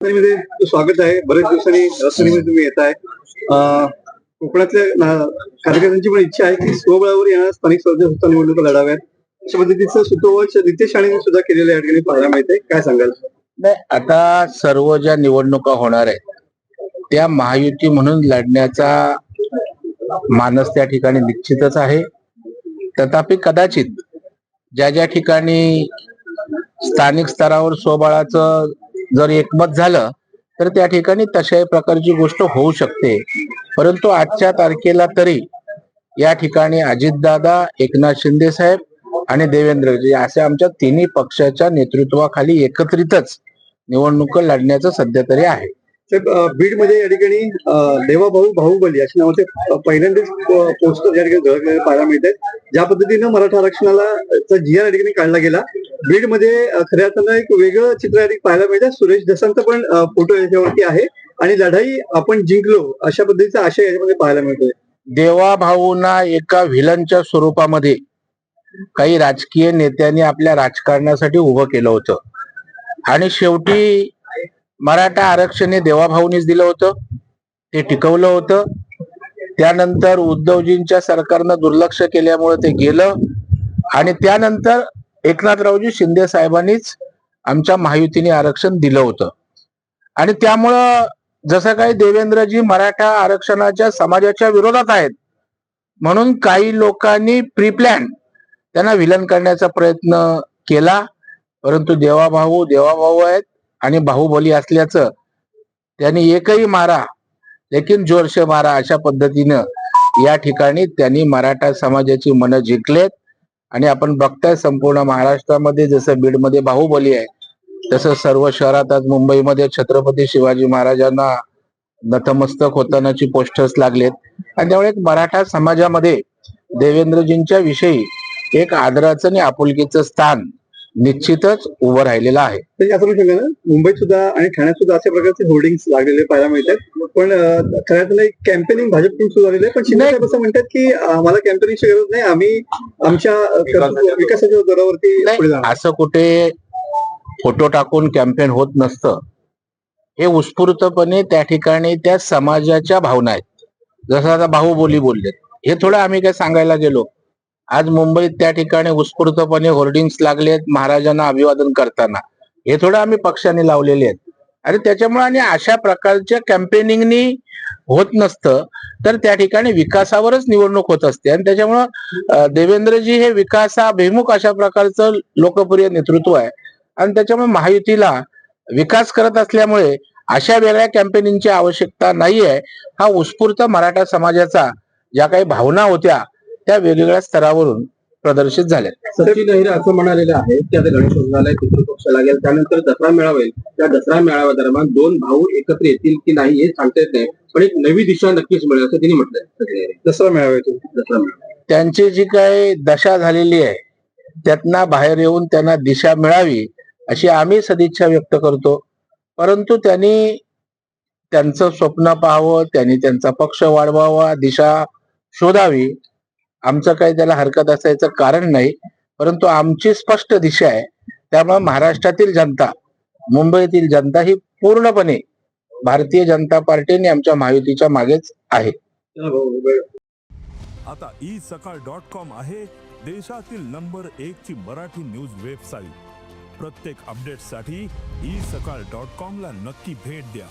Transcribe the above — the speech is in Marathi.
मध्ये स्वागत आहे. बरेच दिवसांनी रत्नागिरीमध्ये तुम्ही येत आहे. कोकणातल्या कार्यकर्त्यांची पण इच्छा आहे की स्वबळावर येणाऱ्या स्थानिक स्वराज्य निवडणुका लढाव्यात. अशा पद्धतीचं सुतोवाच नितेश राणेंनी सुद्धा केलेलं या ठिकाणी पाहायला मिळते. काय सांगाल? नाही, आता सर्व ज्या निवडणुका होणार आहेत त्या महायुती म्हणून लढण्याचा मानस त्या ठिकाणी निश्चितच आहे. तथापि कदाचित ज्या ज्या ठिकाणी स्थानिक स्तरावर स्वबळाचं जर एकमत झालं तर त्या ठिकाणी तशाही प्रकारची गोष्ट होऊ शकते. परंतु आजच्या तारखेला तरी या ठिकाणी अजितदादा, एकनाथ शिंदे साहेब आणि देवेंद्रजी अशा आमच्या तिन्ही पक्षाच्या नेतृत्वाखाली एकत्रितच निवडणूक लढण्याचं सध्या तरी आहे. बीड मध्ये या ठिकाणी देवाभाऊ बाहुबली अशा नावाचे पहिल्यांदाच पोस्टर या ठिकाणी झळकलेले पाहायला मिळत आहेत. ज्या पद्धतीनं मराठा आरक्षणाला GR या ठिकाणी काढला गेला, बीड मध्ये खऱ्या अर्थानं एक वेगळं चित्र या ठिकाणी पाहायला मिळतं. सुरेश दसांचा पण फोटो याच्यावरती आहे आणि लढाई आपण जिंकलो अशा पद्धतीचा आशय याच्यामध्ये पाहायला मिळतोय. देवाभाऊंना एका व्हिलनच्या स्वरूपामध्ये काही राजकीय नेत्यांनी आपल्या राजकारणासाठी उभं केलं होतं आणि शेवटी मराठा आरक्षण हे देवाभाऊनीच दिलं होतं, ते टिकवलं होतं. त्यानंतर उद्धवजींच्या सरकारनं दुर्लक्ष केल्यामुळे ते गेलं आणि त्यानंतर एकनाथरावजी शिंदे साहेबांनीच आमच्या महायुतीने आरक्षण दिलं होतं. आणि त्यामुळं जसं काही देवेंद्रजी मराठा आरक्षणाच्या समाजाच्या विरोधात आहेत म्हणून काही लोकांनी प्रीप्लॅन त्यांना विलन करण्याचा प्रयत्न केला. परंतु देवाभाऊ आहेत आणि बाहुबली असल्याचं त्यांनी एकही मारा लेकिन जोरशे मारा अशा पद्धतीनं या ठिकाणी त्यांनी मराठा समाजाची मनं जिंकलेत. आणि आपण बघताय संपूर्ण महाराष्ट्रामध्ये जसं बीडमध्ये बाहुबली आहे तसं सर्व शहरात आज मुंबईमध्ये छत्रपती शिवाजी महाराजांना नतमस्तक होतानाची पोस्टर्स लागलेत. आणि त्यामुळे एक मराठा समाजामध्ये देवेंद्रजींच्या विषयी एक आदराचं आणि आपुलकीचं स्थान निश्चितच उभं राहिलेलं आहे. मुंबईत सुद्धा आणि ठाण्यात सुद्धा अशा प्रकारचे होर्डिंग्स लागलेले पाहायला मिळतात. पण खऱ्यात कॅम्पेनिंग भाजपकडून सुरू झालेलं आहे. पण शिंदे साहेब असं म्हणतात की आम्हाला कॅम्पेनिंगची गरज नाही, आम्ही आमच्या विकासाच्या दरावरती. असं कुठे फोटो टाकून कॅम्पेन होत नसतं. हे उत्स्फूर्तपणे त्या ठिकाणी त्या समाजाच्या भावना आहेत. जसं आता बाहुबली बोललेत, हे थोडं आम्ही काय सांगायला गेलो. आज मुंबईत त्या ठिकाणी उत्स्फूर्तपणे होर्डिंग्स लागलेत महाराजांना अभिवादन करताना, हे थोडं आम्ही पक्षाने लावलेले आहेत. आणि त्याच्यामुळे आणि अशा प्रकारच्या कॅम्पेनिंगनी होत नसतं तर त्या ठिकाणी विकासावरच निवडणूक होत असते. आणि त्याच्यामुळं देवेंद्रजी हे विकासाभिमुख अशा प्रकारचं लोकप्रिय नेतृत्व आहे. आणि त्याच्यामुळे महायुतीला विकास करत असल्यामुळे अशा वेगळ्या कॅम्पेनिंगची आवश्यकता नाहीये. हा उत्स्फूर्त मराठा समाजाचा ज्या काही भावना होत्या त्या वेगवेगळ्या स्तरावरून प्रदर्शित झाल्या. सचिन अहिरे असं म्हणालेलं आहे की आता गणेशोत्सवाला पितृपक्ष लागेल, त्यानंतर दसरा मेळावा येईल. त्या दसरा मेळाव्या दरम्यान दोन भाऊ एकत्र येतील की नाही हे सांगता येत नाही, पण एक नवी दिशा नक्कीच मिळेल असं त्यांनी म्हटलंय. दसरा मेळावा येतो, दसरा मेळावा त्यांची जी काही दशा झालेली आहे त्यातनं बाहेर येऊन त्यांना दिशा मिळावी अशी आम्ही सदिच्छा व्यक्त करतो. परंतु त्यांनी त्यांचं स्वप्न पाहावं, त्यांनी त्यांचा पक्ष वाढवावा, दिशा शोधावी. आमचं काही त्याला हरकत असायचं कारण नाही. परंतु आमची स्पष्ट दिशा आहे. त्यामुळे महाराष्ट्रातील जनता, मुंबईतील जनता ही पूर्णपणे भारतीय जनता पार्टी आणि आमच्या महायुतीच्या मागेच आहे. आता isakal.com आहे देशातील नंबर 1 ची मराठी न्यूज वेबसाईट. प्रत्येक अपडेटसाठी isakal.com ला नक्की भेट द्या.